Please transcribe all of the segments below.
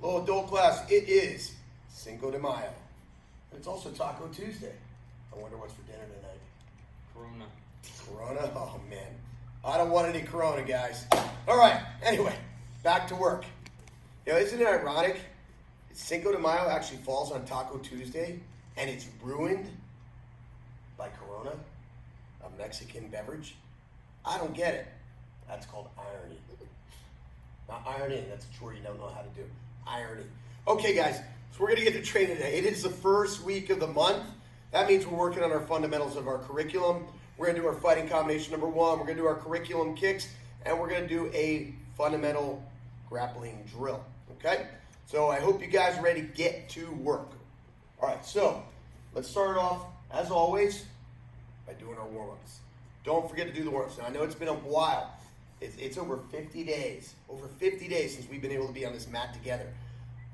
Hello, adult class. It is Cinco de Mayo. It's also Taco Tuesday. I wonder what's for dinner tonight. Corona. Corona? Oh, man. I don't want any Corona, guys. All right. Anyway, back to work. You know, isn't it ironic? Cinco de Mayo actually falls on Taco Tuesday, and it's ruined by Corona, a Mexican beverage. I don't get it. That's called irony. Not ironing, that's a chore you don't know how to do. Irony. Okay, guys, so we're going to get to training today. It is the first week of the month. That means we're working on our fundamentals of our curriculum. We're going to do our fighting combination number 1. We're going to do our curriculum kicks, and we're going to do a fundamental grappling drill. Okay? So I hope you guys are ready to get to work. All right, so let's start off, as always, by doing our warm-ups. Don't forget to do the warm-ups. Now, I know it's been a while. It's over 50 days. Over 50 days since we've been able to be on this mat together.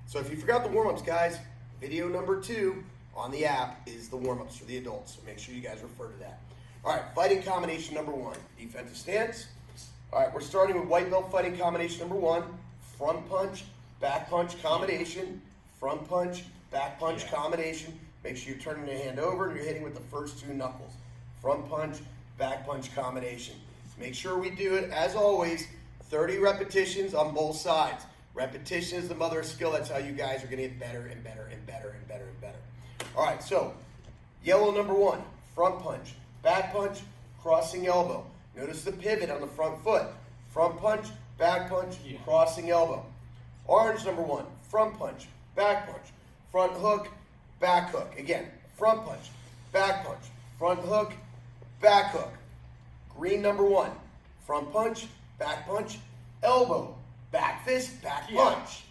So if you forgot the warm-ups, guys, video number 2 on the app is the warm-ups for the adults. So make sure you guys refer to that. All right, fighting combination number 1, defensive stance. All right, we're starting with white belt fighting combination number 1, front punch, back punch combination, front punch, back punch combination. Make sure you're turning your hand over and you're hitting with the first 2 knuckles. Front punch, back punch combination. Make sure we do it, as always, 30 repetitions on both sides. Repetition is the mother of skill. That's how you guys are going to get better and better and better and better and better. All right, so yellow number 1, front punch, back punch, crossing elbow. Notice the pivot on the front foot. Front punch, back punch, crossing elbow. Orange number 1, front punch, back punch, front hook, back hook. Again, front punch, back punch, front hook, back hook. Green number 1, front punch, back punch, elbow, back fist, back punch.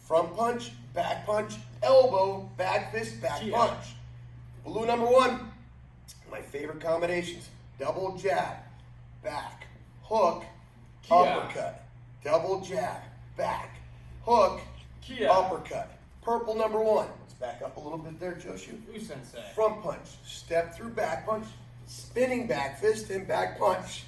Front punch, back punch, elbow, back fist, back punch. Blue number 1, my favorite combinations. Double jab, back, hook, uppercut. Double jab, back, hook, uppercut. Purple number 1. Let's back up a little bit there, Joshu. Sensei. Front punch, step through back punch, spinning back fist and back punch.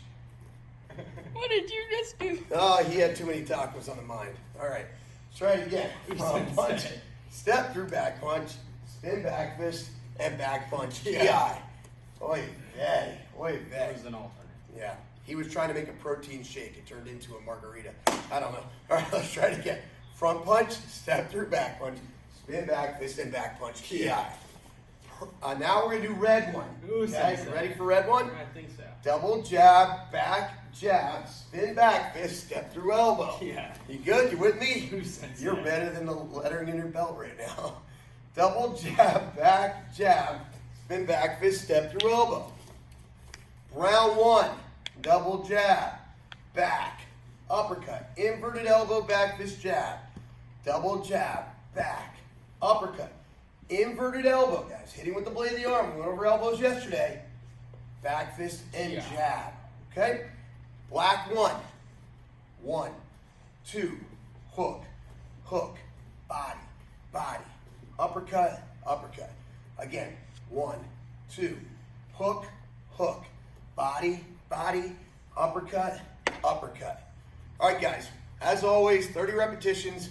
What did you just do? Oh, he had too many tacos on the mind. All right, let's try it again. Front punch, step through back punch, spin back fist, and back punch. Ki. Oy vey. Oy vey. That was an alternate. Yeah, he was trying to make a protein shake. It turned into a margarita. I don't know. All right, let's try it again. Front punch, step through back punch, spin back fist, and back punch. Ki. Now we're going to do red one. Okay, you ready for red one? I think so. Double jab, back jab, spin back fist, step through elbow. Yeah. You good? You with me? Sensei. You're better than the lettering in your belt right now. Double jab, back jab, spin back fist, step through elbow. Round 1, double jab, back, uppercut, inverted elbow, back fist jab. Double jab, back, uppercut. Inverted elbow, guys. Hitting with the blade of the arm. We went over elbows yesterday. Back fist and jab. Okay? Black 1. 1, 2, hook, hook, body, body. Uppercut, uppercut. Again. 1, 2, hook, hook, body, body, uppercut, uppercut. All right, guys. As always, 30 repetitions,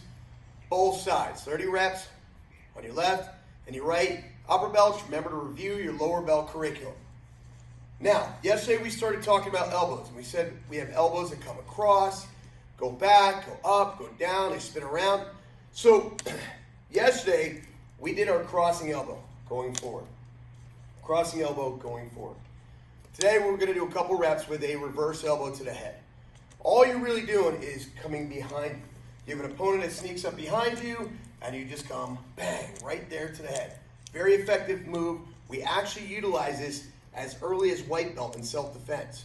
both sides. 30 reps on your left and your right. Upper belts, remember to review your lower belt curriculum. Now, yesterday we started talking about elbows, and we said we have elbows that come across, go back, go up, go down, they spin around. So, yesterday we did our crossing elbow going forward. Crossing elbow going forward. Today we're going to do a couple reps with a reverse elbow to the head. All you're really doing is coming behind you. You have an opponent that sneaks up behind you, and you just come, bang, right there to the head. Very effective move. We actually utilize this as early as white belt in self-defense.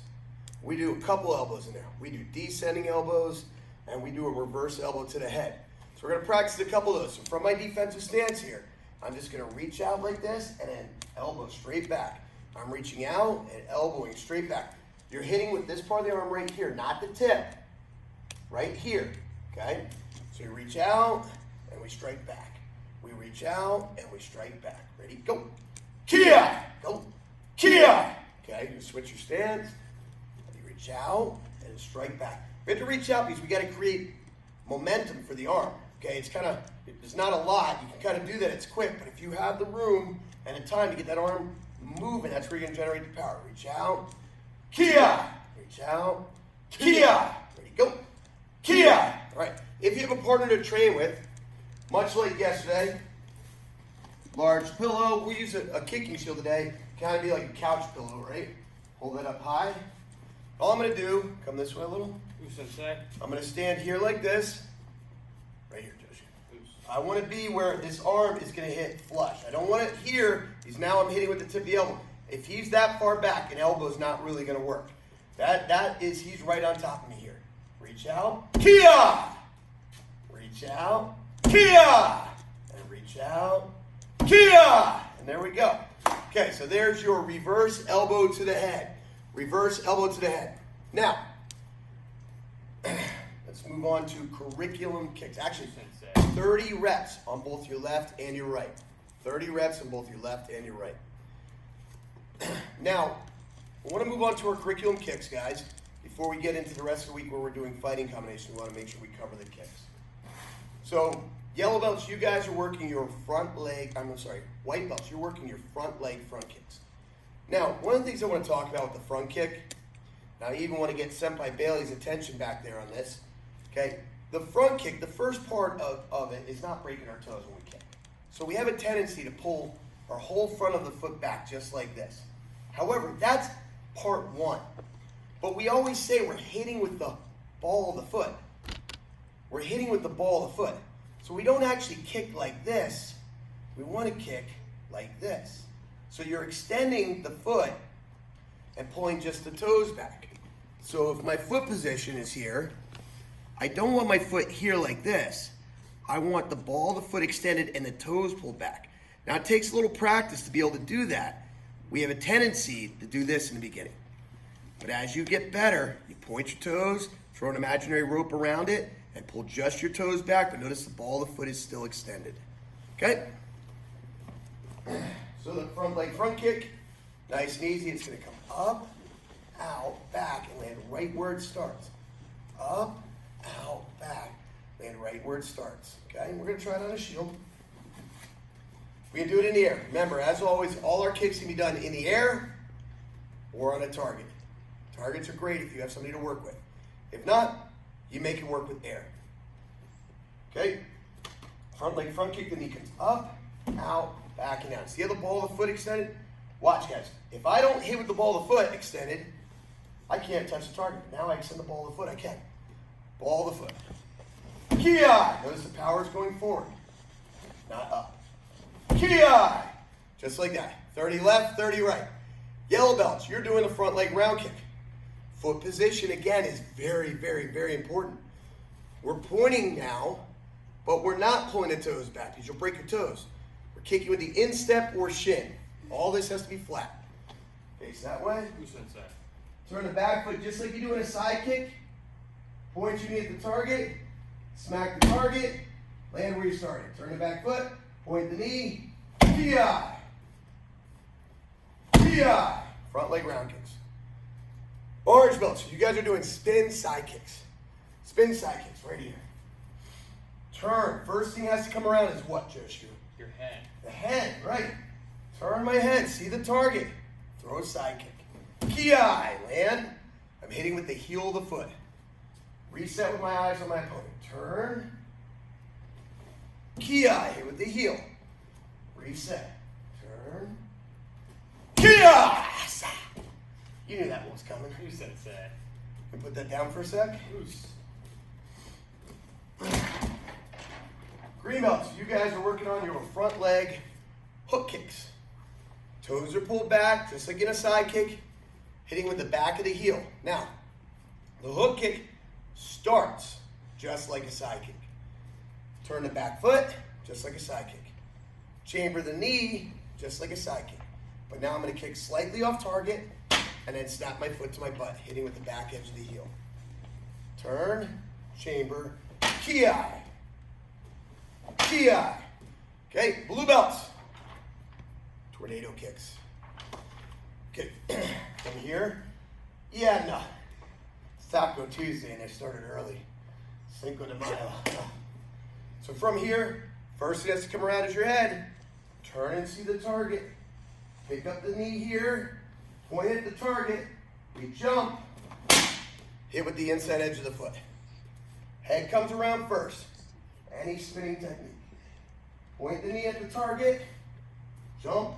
We do a couple elbows in there. We do descending elbows, and we do a reverse elbow to the head. So we're going to practice a couple of those. So from my defensive stance here, I'm just going to reach out like this, and then elbow straight back. I'm reaching out and elbowing straight back. You're hitting with this part of the arm right here, not the tip. Right here, okay? So you reach out, and we strike back. We reach out, and we strike back. Ready? Go. Kia! Go. Kia! Okay, you switch your stance. You reach out, and strike back. We have to reach out because we got to create momentum for the arm. Okay, it's kind of, there's not a lot. You can kind of do that. It's quick. But if you have the room and the time to get that arm moving, that's where you're going to generate the power. Reach out. Kia. Reach out. Kia. Ready, go. Kia. All right. If you have a partner to train with, much like yesterday, large pillow. We use a kicking shield today. Kind of be like a couch pillow, right? Hold that up high. All I'm going to do, come this way a little. I'm going to stand here like this. Right here, Josh. I want to be where this arm is going to hit flush. I don't want it here, because now I'm hitting with the tip of the elbow. If he's that far back, an elbow is not really going to work. He's right on top of me here. Reach out. Kia! Reach out. Kia! And reach out. Kia! And there we go. Okay, so there's your reverse elbow to the head. Reverse elbow to the head. Now, let's move on to curriculum kicks. Actually, 30 reps on both your left and your right. 30 reps on both your left and your right. Now, I want to move on to our curriculum kicks, guys. Before we get into the rest of the week where we're doing fighting combinations, we want to make sure we cover the kicks. So, yellow belts, you guys are working your front leg, white belts, you're working your front leg front kicks. Now, one of the things I want to talk about with the front kick, now I even want to get Senpai Bailey's attention back there on this, okay? The front kick, the first part of it is not breaking our toes when we kick. So we have a tendency to pull our whole front of the foot back just like this. However, that's part one. But we always say we're hitting with the ball of the foot. We're hitting with the ball of the foot. So we don't actually kick like this. We want to kick like this. So you're extending the foot and pulling just the toes back. So if my foot position is here, I don't want my foot here like this. I want the ball of the foot extended and the toes pulled back. Now it takes a little practice to be able to do that. We have a tendency to do this in the beginning. But as you get better, you point your toes, throw an imaginary rope around it, and pull just your toes back, but notice the ball of the foot is still extended. Okay? So the front leg front kick, nice and easy. It's going to come up, out, back, and land right where it starts. Up, out, back, land right where it starts. Okay? We're going to try it on a shield. We can do it in the air. Remember, as always, all our kicks can be done in the air or on a target. Targets are great if you have somebody to work with. If not, you make it work with air. Okay? Front leg front kick, the knee comes up, out, back, and down. See how the ball of the foot extended? Watch, guys. If I don't hit with the ball of the foot extended, I can't touch the target. Now I extend the ball of the foot, I can. Ball of the foot. Ki-ai! Notice the power is going forward, not up. Ki-ai! Just like that. 30 left, 30 right. Yellow belts, you're doing a front leg round kick. Foot position, again, is very, very, very important. We're pointing now, but we're not pulling the toes back because you'll break your toes. We're kicking with the instep or shin. All this has to be flat. Face that way. Turn the back foot just like you do in a side kick. Point your knee at the target. Smack the target. Land where you started. Turn the back foot. Point the knee. Ki-ai. Ki-ai. Front leg round kicks. Orange belts, you guys are doing spin side kicks. Spin side kicks right here. Turn. First thing has to come around is what, Joshua? Your head. The head, right. Turn my head, see the target. Throw a side kick. Ki-ai, land. I'm hitting with the heel of the foot. Reset with my eyes on my opponent. Turn. Ki-ai, hit with the heel. Reset. Turn. Ki-ai! You knew that one was coming. Who said that? Can put that down for a sec? Green belts, you guys are working on your front leg hook kicks. Toes are pulled back, just like in a side kick, hitting with the back of the heel. Now, the hook kick starts just like a side kick. Turn the back foot, just like a side kick. Chamber the knee, just like a side kick. But now I'm going to kick slightly off target, and then snap my foot to my butt, hitting with the back edge of the heel. Turn, chamber, ki-ai. Ki-ai. Okay, blue belts. Tornado kicks. Okay, from here. Yeah, no. It's Taco Tuesday, and I started early. Cinco de Mayo. So from here, first it has to come around as your head. Turn and see the target. Pick up the knee here. Point at the target. We jump. Hit with the inside edge of the foot. Head comes around first. Any spinning technique. Point the knee at the target. Jump.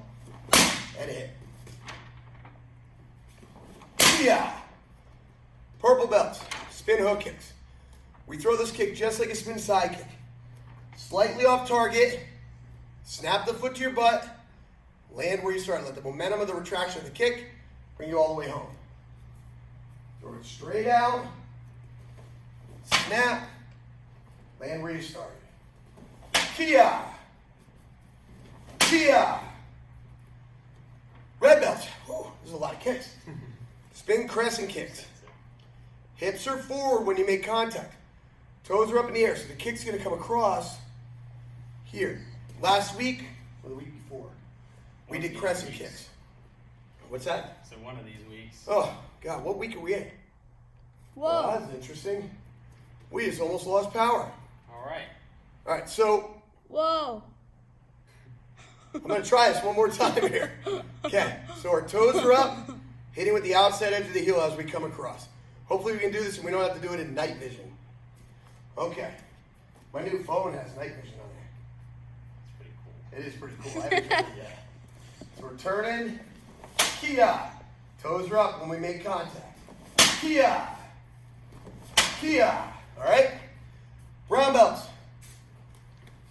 And hit. Yeah. Purple belt. Spin hook kicks. We throw this kick just like a spin side kick. Slightly off target. Snap the foot to your butt. Land where you start. Let the momentum of the retraction of the kick bring you all the way home. Throw it straight out. Snap. Land where you started. Kia. Kia. Red belt. Whew, there's a lot of kicks. Spin crescent kicks. Hips are forward when you make contact. Toes are up in the air, so the kick's going to come across here. Last week, or the week before, we did crescent kicks. What's that? So one of these weeks. Oh, God, what week are we in? Whoa. Well, that's interesting. We just almost lost power. All right. All right, so Whoa. I'm going to try this one more time here. Okay, so our toes are up, hitting with the outside edge of the heel as we come across. Hopefully we can do this and we don't have to do it in night vision. Okay. My new phone has night vision on there. That's pretty It is pretty cool. cool. I haven't tried it yet. So we're turning. Kia. Toes are up when we make contact. Kia. Kia. All right? Brown belts.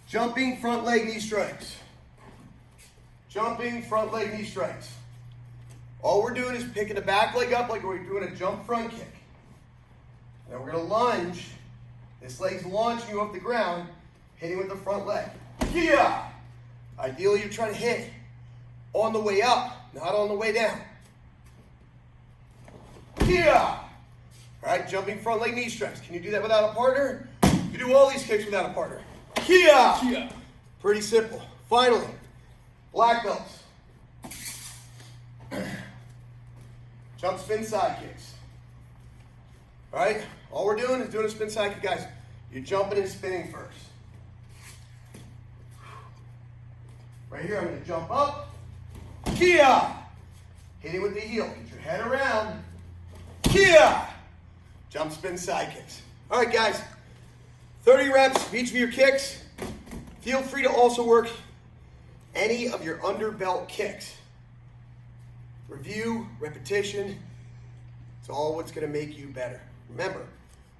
Jumping front leg knee strikes. Jumping front leg knee strikes. All we're doing is picking the back leg up like we're doing a jump front kick. Now we're going to lunge. This leg's launching you off the ground, hitting with the front leg. Kia! Ideally, you're trying to hit on the way up, not on the way down. Kia! All right, jumping front leg knee strikes. Can you do that without a partner? You can do all these kicks without a partner. Kia! Kia. Pretty simple. Finally, black belts. Jump spin side kicks. All right? All we're doing is doing a spin side kick, guys. You're jumping and spinning first. Right here, I'm going to jump up. Kia! Hitting with the heel. Get your head around. Kia! Jump spin side kicks. All right, guys. 30 reps of each of your kicks. Feel free to also work any of your underbelt kicks. Review, repetition, it's all what's going to make you better. Remember,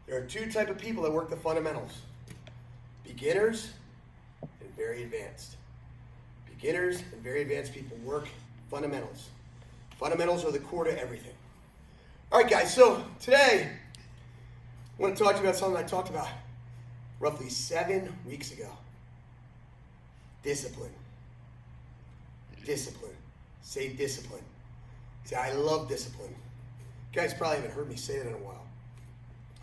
there are two types of people that work the fundamentals. Beginners and very advanced. Beginners and very advanced people work fundamentals. Fundamentals are the core to everything. All right, guys, so today I want to talk to you about something I talked about roughly 7 weeks ago. Discipline. Discipline. Say discipline. See, I love discipline. You guys probably haven't heard me say that in a while.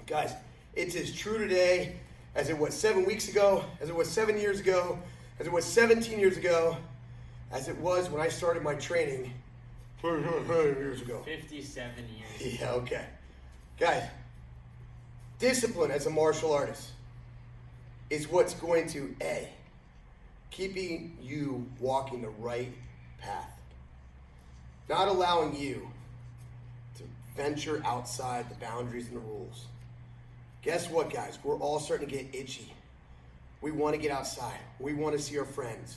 Guys, it's as true today as it was 7 weeks ago, as it was 7 years ago, as it was 17 years ago, as it was when I started my training years ago. 57 years. Yeah, okay. Guys, discipline as a martial artist is what's going to, A, keeping you walking the right path. Not allowing you to venture outside the boundaries and the rules. Guess what, guys? We're all starting to get itchy. We want to get outside. We want to see our friends.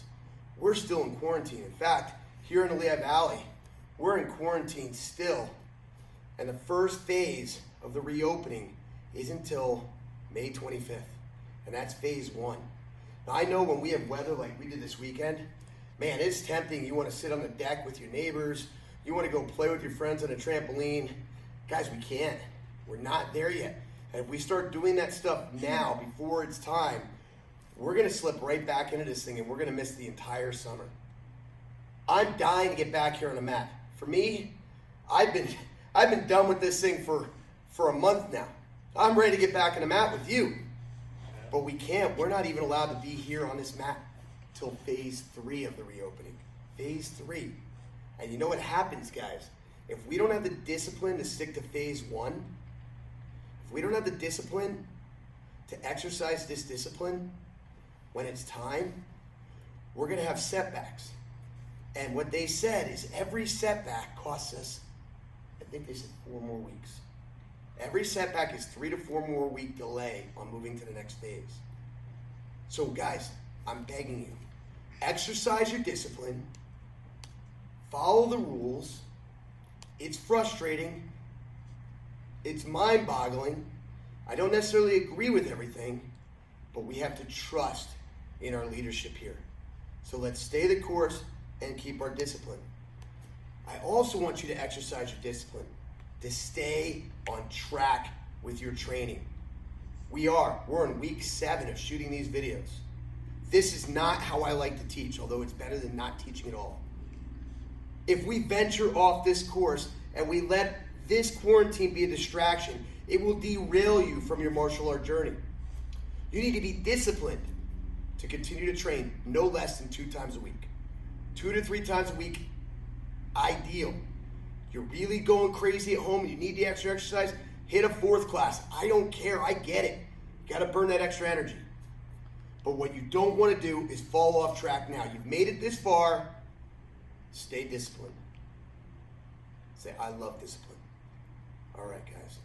We're still in quarantine. In fact, here in the Lehigh Valley, we're in quarantine still. And the first phase of the reopening isn't until May 25th. And that's phase 1. Now, I know when we have weather like we did this weekend, man, it's tempting. You want to sit on the deck with your neighbors. You want to go play with your friends on a trampoline. Guys, we can't. We're not there yet. And if we start doing that stuff now, before it's time, we're going to slip right back into this thing and we're going to miss the entire summer. I'm dying to get back here on the mat. For me, I've been done with this thing for a month now. I'm ready to get back on the mat with you. But we can't. We're not even allowed to be here on this mat till phase 3 of the reopening. Phase 3. And you know what happens, guys? If we don't have the discipline to stick to phase 1, if we don't have the discipline to exercise this discipline, when it's time, we're going to have setbacks. And what they said is every setback costs us, I think they said 4 more weeks. Every setback is 3 to 4 more week delay on moving to the next phase. So guys, I'm begging you, exercise your discipline, follow the rules. It's frustrating. It's mind-boggling. I don't necessarily agree with everything, but we have to trust in our leadership here. So let's stay the course and keep our discipline. I also want you to exercise your discipline, to stay on track with your training. We're in week 7 of shooting these videos. This is not how I like to teach, although it's better than not teaching at all. If we venture off this course and we let this quarantine be a distraction, it will derail you from your martial art journey. You need to be disciplined to continue to train no less than 2 times a week. 2 to 3 times a week, ideal. You're really going crazy at home and you need the extra exercise, hit a 4th class. I don't care, I get it. You gotta burn that extra energy. But what you don't wanna do is fall off track now. You've made it this far, stay disciplined. Say, I love discipline. All right, guys.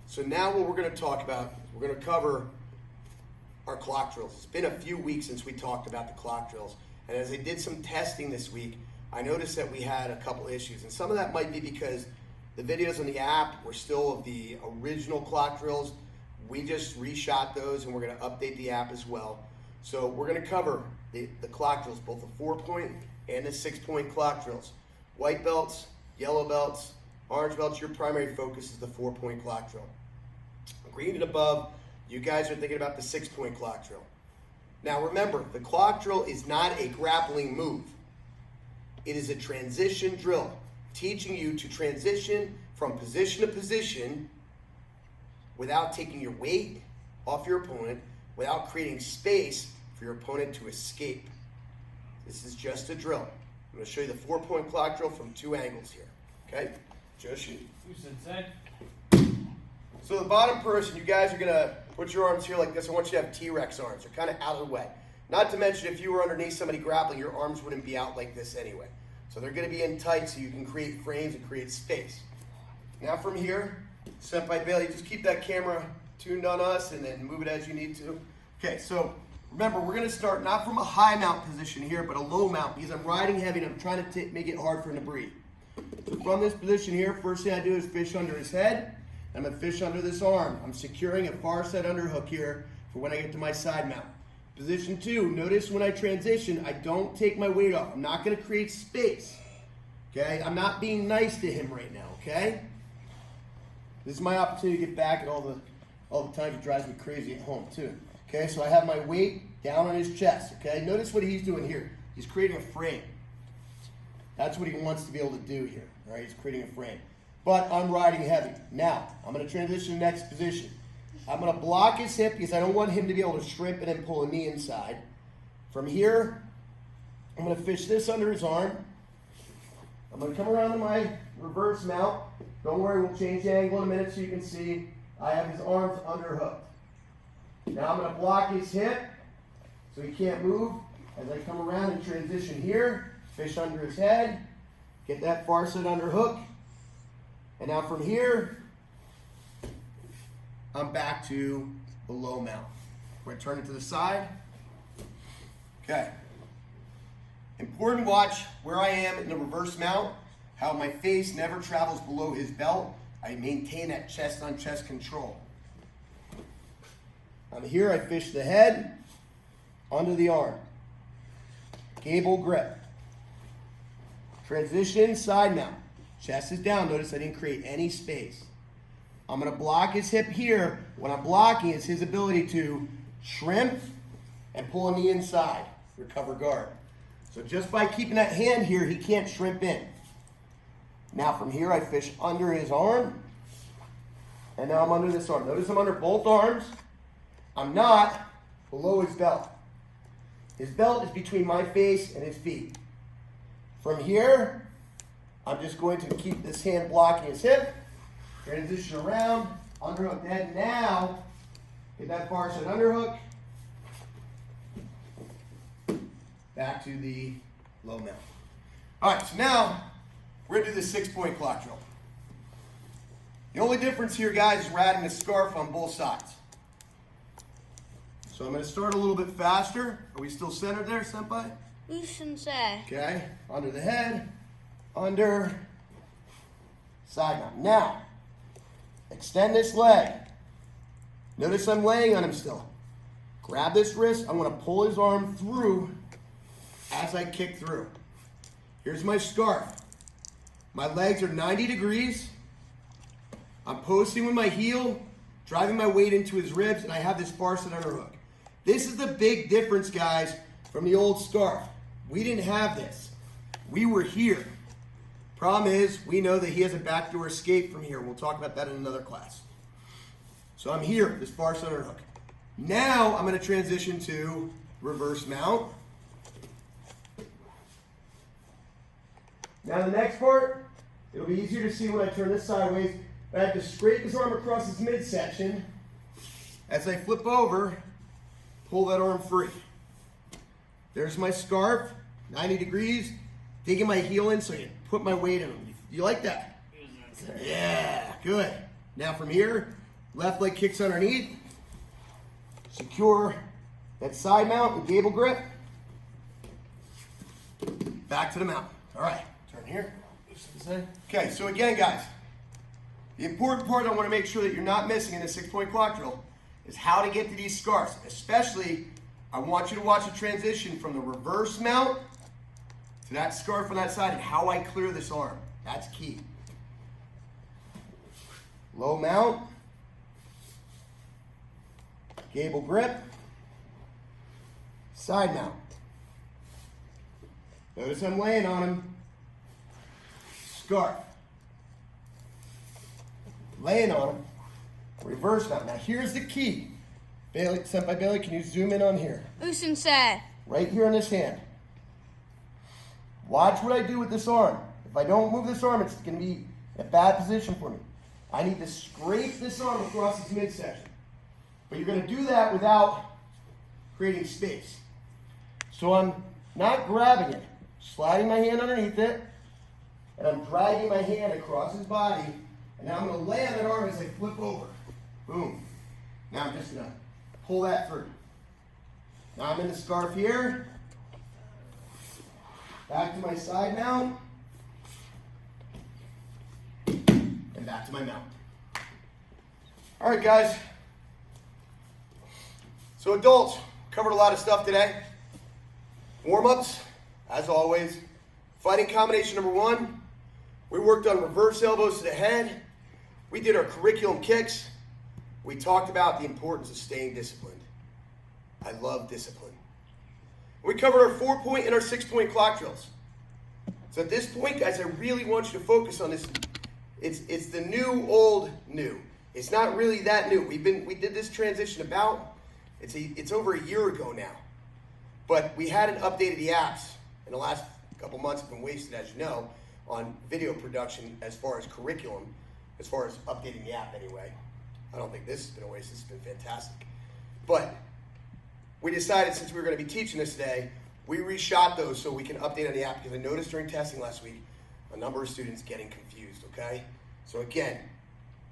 So now what we're gonna talk about, we're gonna cover our clock drills. It's been a few weeks since we talked about the clock drills. And as I did some testing this week, I noticed that we had a couple issues. And some of that might be because the videos on the app were still of the original clock drills. We just reshot those and we're gonna update the app as well. So we're gonna cover the clock drills, both the 4-point and the 6-point clock drills. White belts, yellow belts, orange belts, your primary focus is the 4-point clock drill. Green and above, you guys are thinking about the 6-point clock drill. Now remember, the clock drill is not a grappling move. It is a transition drill, teaching you to transition from position to position without taking your weight off your opponent, without creating space for your opponent to escape. This is just a drill. I'm going to show you the 4-point clock drill from 2 angles here. Okay? Joshi. So the bottom person, you guys are going to put your arms here like this. I want you to have T-Rex arms. They're kind of out of the way. Not to mention, if you were underneath somebody grappling, your arms wouldn't be out like this anyway. So they're going to be in tight so you can create frames and create space. Now from here, Senpai Bailey, just keep that camera tuned on us and then move it as you need to. Okay, so remember, we're going to start not from a high mount position here, but a low mount because I'm riding heavy and I'm trying to make it hard for him to breathe. So from this position here, first thing I do is fish under his head. I'm going to fish under this arm. I'm securing a far side underhook here for when I get to my side mount. Position 2, notice when I transition, I don't take my weight off. I'm not going to create space. Okay? I'm not being nice to him right now, okay? This is my opportunity to get back at all the times it drives me crazy at home too. Okay, so I have my weight down on his chest, okay? Notice what he's doing here. He's creating a frame. That's what he wants to be able to do here, all right? He's creating a frame. But I'm riding heavy. Now, I'm going to transition to the next position. I'm going to block his hip because I don't want him to be able to shrimp and then pull a knee inside. From here, I'm going to fish this under his arm. I'm going to come around to my reverse mount. Don't worry, we'll change the angle in a minute so you can see. I have his arms underhooked. Now I'm going to block his hip so he can't move. As I come around and transition here, fish under his head, get that far side underhook. And now from here, I'm back to the low mount. We're going to turn it to the side. Okay. Important watch where I am in the reverse mount, how my face never travels below his belt. I maintain that chest on chest control. I'm here, I fish the head under the arm. Cable grip. Transition, side mount. Chest is down. Notice I didn't create any space. I'm going to block his hip here. What I'm blocking is his ability to shrimp and pull on the inside. Recover guard. So just by keeping that hand here, he can't shrimp in. Now from here, I fish under his arm. And now I'm under this arm. Notice I'm under both arms. I'm not below his belt. His belt is between my face and his feet. From here, I'm just going to keep this hand blocking his hip. Transition around, underhook the head. Now, get that far side underhook. back to the low mount. All right, so now we're gonna do this 6-point clock drill. The only difference here, guys, is we're adding a scarf on both sides. So I'm gonna start a little bit faster. Are we still centered there, Senpai? Sensei. Okay, under the head, under, side mount. Now, extend this leg. Notice I'm laying on him still. Grab this wrist, I'm gonna pull his arm through as I kick through. Here's my scarf. My legs are 90 degrees. I'm posting with my heel, driving my weight into his ribs, and I have this far side underhook. This is the big difference, guys, from the old scarf. We didn't have this. We were here. Problem is, we know that he has a backdoor escape from here. We'll talk about that in another class. So I'm here, this far side underhook. Now I'm going to transition to reverse mount. Now the next part, it'll be easier to see when I turn this sideways. I have to scrape his arm across his midsection. As I flip over, pull that arm free. There's my scarf, 90 degrees, digging my heel in so I can put my weight in him. You like that? Yeah, good. Now from here, left leg kicks underneath. Secure that side mount and gable grip. Back to the mount. All right, turn here. Okay, so again, guys, the important part I want to make sure that you're not missing in the 6-point clock drill is how to get to these scarves. Especially, I want you to watch the transition from the reverse mount to that scarf on that side and how I clear this arm. That's key. Low mount. Gable grip. Side mount. Notice I'm laying on him. Scarf. Laying on him. Reverse mount. Now here's the key. Bailey, Senpai Bailey, can you zoom in on here? Sensei. Right here on this hand. Watch what I do with this arm. If I don't move this arm, it's going to be a bad position for me. I need to scrape this arm across its midsection. But you're going to do that without creating space. So I'm not grabbing it, sliding my hand underneath it, and I'm dragging my hand across his body, and now I'm going to lay on that arm as I flip over. Boom. Now I'm just going to pull that through. Now I'm in the scarf here. Back to my side mount. And back to my mount. All right, guys. So adults, covered a lot of stuff today. Warm-ups, as always. Fighting combination number 1. We worked on reverse elbows to the head. We did our curriculum kicks. We talked about the importance of staying disciplined. I love discipline. We covered our 4-point and our 6-point clock drills. So at this point, guys, I really want you to focus on this. It's the new, old, new. It's not really that new. We did this transition about, it's over a year ago now. But we hadn't updated the apps. In the last couple months have been wasted, as you know, on video production as far as curriculum, as far as updating the app anyway. I don't think this has been a waste. This has been fantastic. But we decided, since we were going to be teaching this today, we reshot those so we can update on the app, because I noticed during testing last week a number of students getting confused, okay? So again,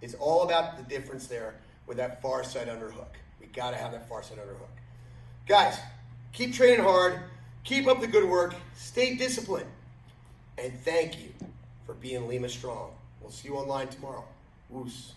it's all about the difference there with that far side underhook. We got to have that far side underhook. Guys, keep training hard. Keep up the good work. Stay disciplined. And thank you for being Lima Strong. We'll see you online tomorrow. Woos.